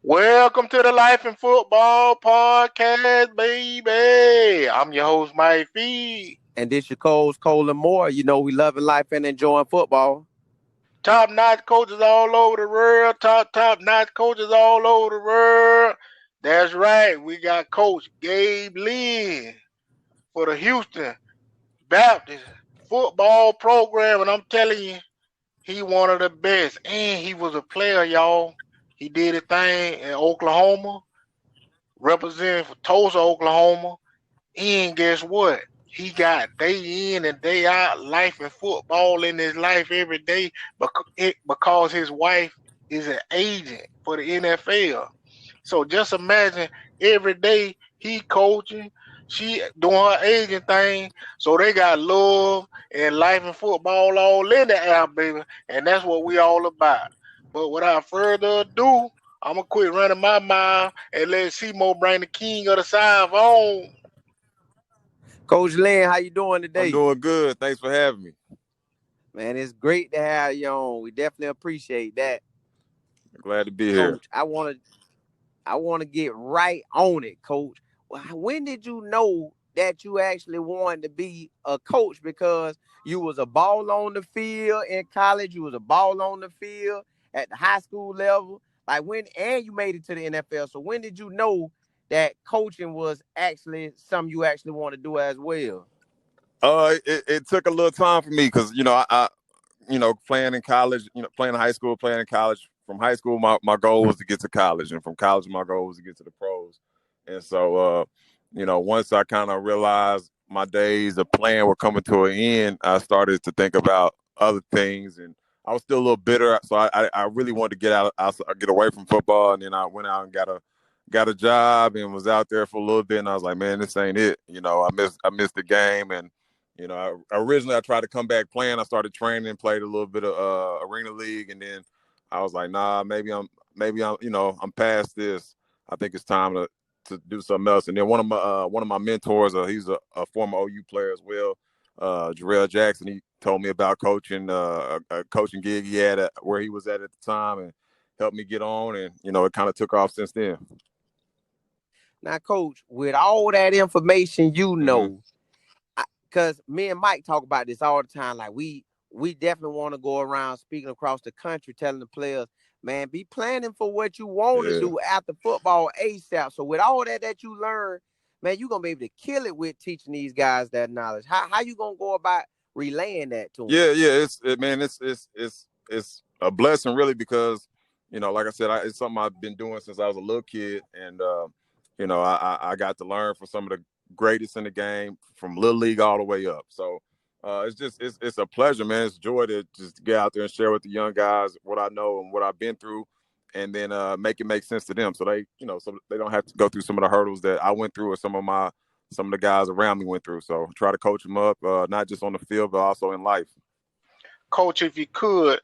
Welcome to the Life in Football Podcast, baby. I'm your host, Mike Fee. And this your coach, Cole and Moore. You know, we loving life and enjoying football. Top-notch coaches all over the world. Top-notch coaches all over the world. That's right. We got Coach Gabe Lynn for the Houston Baptist football program. And I'm telling you, he one of the best. And he was a player, y'all. He did a thing in Oklahoma, representing for Tulsa, Oklahoma. And guess what? He got day in and day out life and football in his life every day because his wife is an agent for the NFL. So just imagine every day he coaching, she doing her agent thing. So they got love and life and football all in the air, baby. And that's what we all about. But without further ado, I'm going to quit running my mouth and let Seymour bring the king of the South on. Coach Lynn, how you doing I'm today? doing good. Thanks for having me. Man, it's great to have you on. We definitely appreciate that. Glad to be here. Coach, I want to get right on it, Coach. When did you know that you actually wanted to be a coach? Because you was a ball on the field in college, you was a ball on the field at the high school level. And you made it to the NFL. So when did you know that coaching was actually something you actually want to do as well? It took a little time for me because I playing in college, playing in high school, playing in college. From high school, my goal was to get to college, and from college, my goal was to get to the pros. And so, once I kind of realized my days of playing were coming to an end, I started to think about other things, and I was still a little bitter. So I really wanted to get away from football, and then I went out and got a job and was out there for a little bit, and I was like, man, this ain't it. I missed the game, and originally I tried to come back playing. I started training and played a little bit of arena league, and then I was like, nah, maybe I'm I'm past this. I think it's time to do something else. And then one of my mentors, he's a former OU player as well, Jarrell Jackson. He told me about coaching, a coaching gig he had where he was at the time, and helped me get on. And it kind of took off since then. Now, Coach, with all that information, because me and Mike talk about this all the time. Like we definitely want to go around speaking across the country, telling the players, man, be planning for what you want to do after football ASAP. So with all that you learn, man, you're gonna be able to kill it with teaching these guys that knowledge. How you gonna go about relaying that to them? It's a blessing really because like I said, it's something I've been doing since I was a little kid, and I got to learn from some of the greatest in the game from little league all the way up. So it's a pleasure, man. It's a joy to just get out there and share with the young guys what I know and what I've been through, and then make it make sense to them, so they don't have to go through some of the hurdles that I went through or some of the guys around me went through. So try to coach them up, not just on the field but also in life. Coach, if you could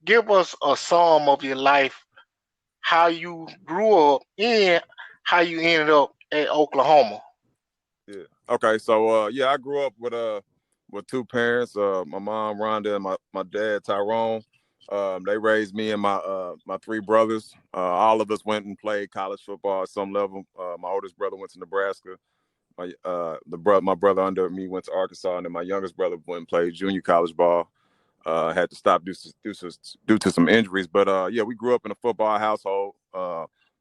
give us a sum of your life, how you grew up and how you ended up at Oklahoma. Yeah. Okay. So I grew up with two parents, my mom Rhonda and my dad Tyrone. They raised me and my three brothers. All of us went and played college football at some level. My oldest brother went to Nebraska. My brother under me went to Arkansas, and then my youngest brother went and played junior college ball. Had to stop due to some injuries, but we grew up in a football household.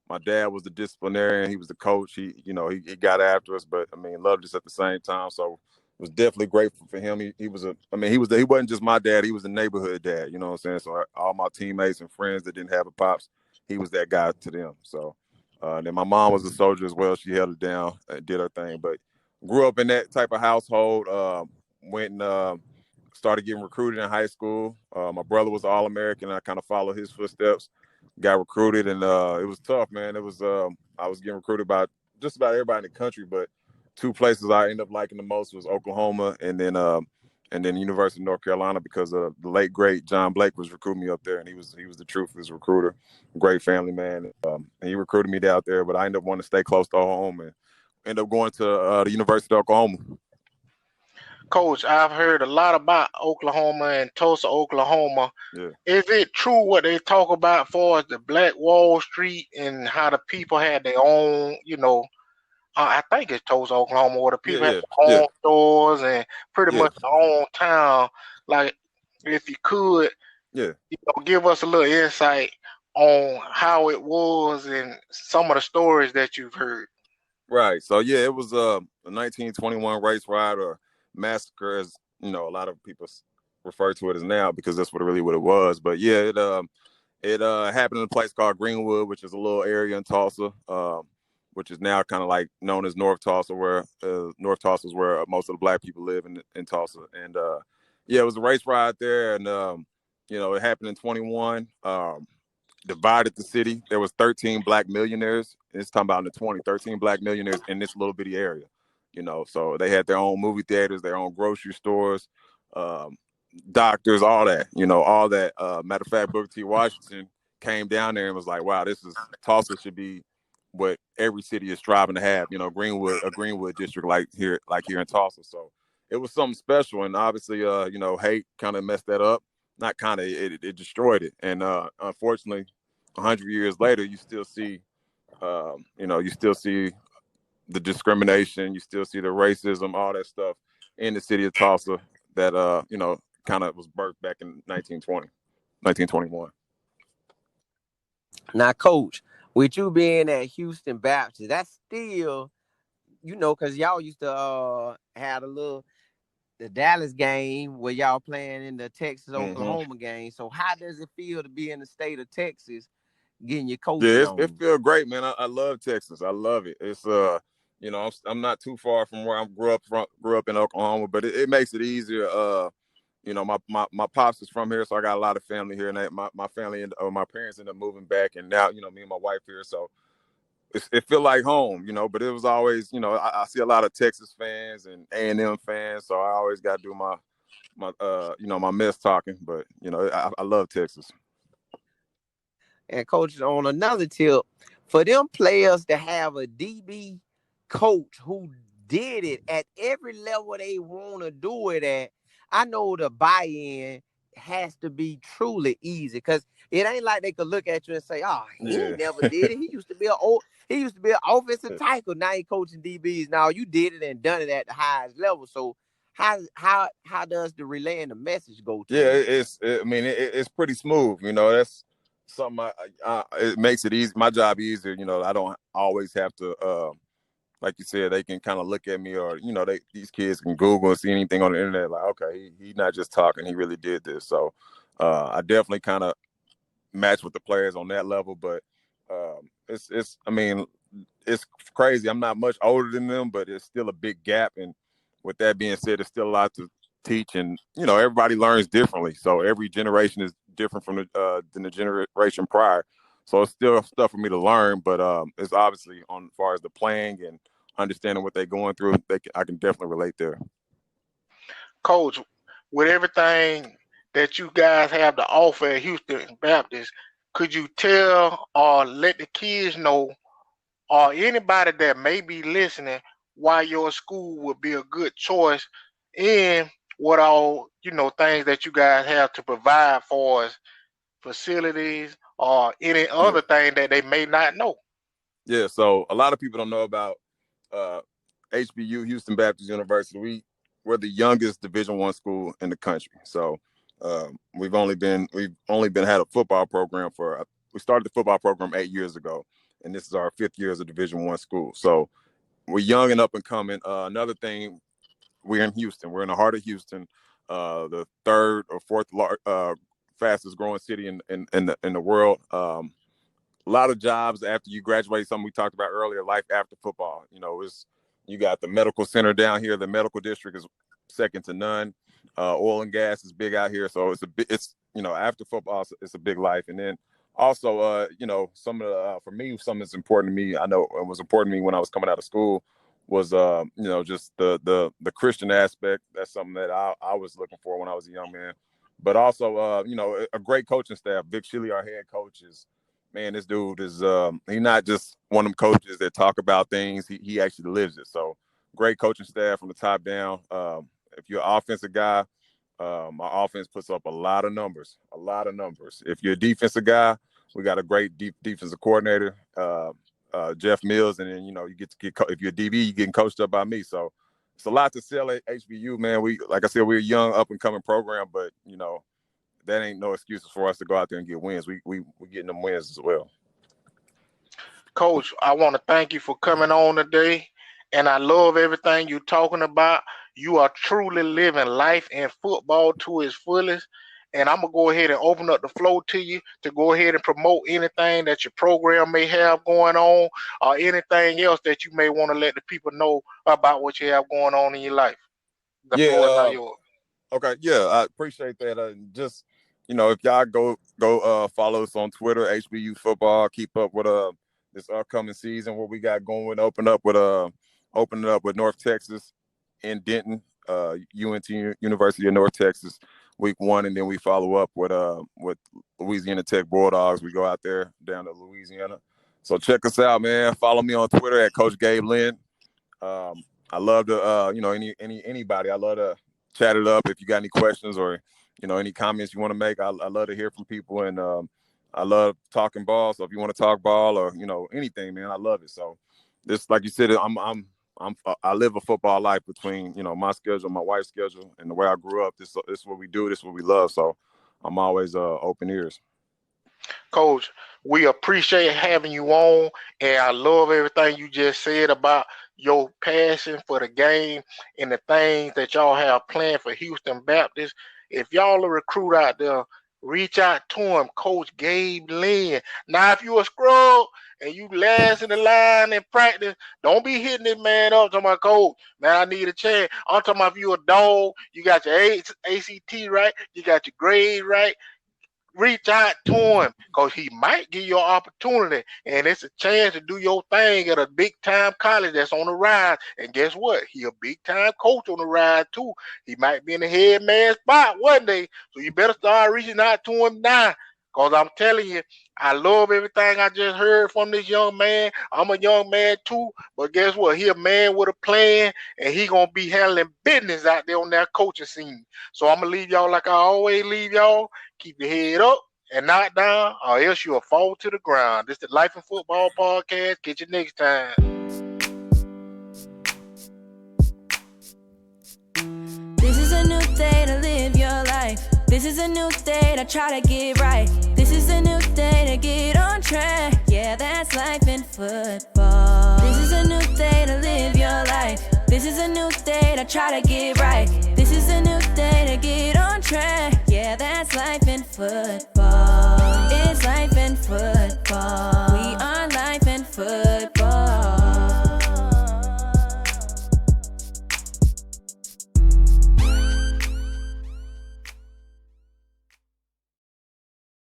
My dad was the disciplinarian; he was the coach. He got after us, but I mean, loved us at the same time. So was definitely grateful for him. He wasn't just my dad; he was the neighborhood dad. You know what I'm saying? So all my teammates and friends that didn't have a pops, he was that guy to them. So then my mom was a soldier as well. She held it down and did her thing, but grew up in that type of household. Went and started getting recruited in high school. My brother was All-American. I kind of followed his footsteps. Got recruited, and it was tough, man. It was I was getting recruited by just about everybody in the country, but two places I ended up liking the most was Oklahoma and then University of North Carolina, because the late great John Blake was recruiting me up there, and he was the truth as a recruiter. Great family man. And he recruited me out there, but I ended up wanting to stay close to home and ended up going to the University of Oklahoma. Coach, I've heard a lot about Oklahoma and Tulsa, Oklahoma. Yeah. Is it true what they talk about for as the Black Wall Street and how the people had their own, I think it's Tulsa, Oklahoma, where the Yeah. people had Yeah. their Yeah. own stores and pretty Yeah. much their own town. Like, if you could, Yeah. give us a little insight on how it was and some of the stories that you've heard. Right. So yeah, it was a 1921 race riot or massacre, as a lot of people refer to it as now, because that's what it was. But yeah, it happened in a place called Greenwood, which is a little area in Tulsa, which is now kind of like known as North Tulsa, where North Tulsa is where most of the Black people live in Tulsa. And yeah, it was a race riot there, and it happened in 21. Divided the city. There was 13 Black millionaires. It's talking about in the 13 Black millionaires in this little bitty area. So they had their own movie theaters, their own grocery stores, um, doctors, all that. All that. Matter of fact, Booker T. Washington came down there and was like, "Wow, Tulsa should be what every city is striving to have." A Greenwood district like here in Tulsa. So it was something special, and obviously, hate kind of messed that up. Not kind of, it destroyed it, and unfortunately, 100 years later, you still see, you still see the discrimination, you still see the racism, all that stuff in the city of Tulsa that kind of was birthed back in 1921. Now, Coach, with you being at Houston Baptist, that's still, because y'all used to have the Dallas game where y'all playing in the Texas Oklahoma game. So how does it feel to be in the state of Texas getting your coaching Yeah, on? it feels great, man. I love Texas. I love it. It's I'm not too far from where I grew up in Oklahoma, but it makes it easier. My pops is from here, so I got a lot of family here, and my family and my parents ended up moving back, and now me and my wife here, so it feel like home, But it was always, I see a lot of Texas fans and A&M fans, so I always got to do my mess talking, but I love Texas. And Coach, on another tip, for them players to have a DB coach who did it at every level they want to do it at, I know the buy-in has to be truly easy, because it ain't like they could look at you and say, "Oh, he never did it. He used to be an offensive tackle. Now he coaching DBs. Now you did it and done it at the highest level." So how does the relaying the message go to? Yeah, it's pretty smooth. That's something it makes it easy. My job easier. I don't always have to. Like you said, they can kind of look at me, or these kids can Google and see anything on the internet. Like, okay, he's not just talking; he really did this. So, I definitely kind of match with the players on that level. But it's crazy. I'm not much older than them, but it's still a big gap. And with that being said, there's still a lot to teach, and everybody learns differently. So every generation is different from than the generation prior. So it's still stuff for me to learn, but it's obviously on as far as the playing and understanding what they're going through. I can definitely relate there. Coach, with everything that you guys have to offer at Houston Baptist, could you tell or let the kids know, or anybody that may be listening, why your school would be a good choice, and what all things that you guys have to provide for us, facilities or any Yeah. other thing that they may not know? Yeah. So a lot of people don't know about HBU, Houston Baptist University. We're the youngest Division I school in the country. So we've only been had a football program we started the football program 8 years ago, and this is our 5th year as a Division I school. So we're young and up and coming. Another thing, we're in Houston. We're in the heart of Houston, the third or fourth fastest growing city in the world. A lot of jobs after you graduate. Something we talked about earlier, life after football. You got the medical center down here. The medical district is second to none. Oil and gas is big out here, so after football, it's a big life. And then also, some of the for me, something that's important to me. I know it was important to me when I was coming out of school was just the Christian aspect. That's something that I was looking for when I was a young man. But also, a great coaching staff. Vic Shiley, our head coach, man, this dude is he's not just one of them coaches that talk about things. He actually lives it. So great coaching staff from the top down. if you're an offensive guy, my offense puts up a lot of numbers. If you're a defensive guy, we got a great defensive coordinator, Jeff Mills, and then you get to if you're a DB, you're getting coached up by me. So it's a lot to sell at HBU, man. Like I said, we're a young, up and coming program, but that ain't no excuses for us to go out there and get wins. We getting them wins as well. Coach, I want to thank you for coming on today, and I love everything you're talking about. You are truly living life in football to its fullest, and I'm going to go ahead and open up the floor to you to go ahead and promote anything that your program may have going on or anything else that you may want to let the people know about what you have going on in your life. The floor is now yours. Okay, yeah, I appreciate that. Just, if y'all go follow us on Twitter, HBU Football, keep up with this upcoming season, what we got going, opening up with North Texas in Denton, UNT, University of North Texas, week 1, and then we follow up with Louisiana Tech Bulldogs. We go out there down to Louisiana. So check us out, man. Follow me on Twitter at Coach Gabe Lynn. I love to anybody. I love to chat it up. If you got any questions or any comments you want to make, I love to hear from people, and I love talking ball. So if you want to talk ball or anything, man, I love it. So this, like you said, I live a football life between my schedule, my wife's schedule, and the way I grew up. This is what we do. This is what we love. So I'm always open ears. Coach, we appreciate having you on, and I love everything you just said about your passion for the game and the things that y'all have planned for Houston Baptist. If y'all a recruit out there, reach out to him, Coach Gabe Lynn. Now, if you a scrub and you last in the line in practice, don't be hitting this man up talking about, Coach, man, I need a chance. I'm talking about if you a dog, you got your ACT right, you got your grade right. Reach out to him because he might give you an opportunity, and it's a chance to do your thing at a big-time college that's on the rise. And guess what? He a big-time coach on the rise, too. He might be in the head man spot one day, so you better start reaching out to him now, because I'm telling you, I love everything I just heard from this young man. I'm a young man, too, but guess what? He a man with a plan, and he going to be handling business out there on that coaching scene. So I'm going to leave y'all like I always leave y'all. Keep your head up and not down, or else you'll fall to the ground. This is the Life in Football Podcast. Get you next time. This is a new day to live your life. This is a new day to try to get right. This is a new day to get on track. Yeah, that's life in football. This is a new day to live your life. This is a new day to try to get right. This is a new day to get on track. Yeah, that's life in football. It's life in football.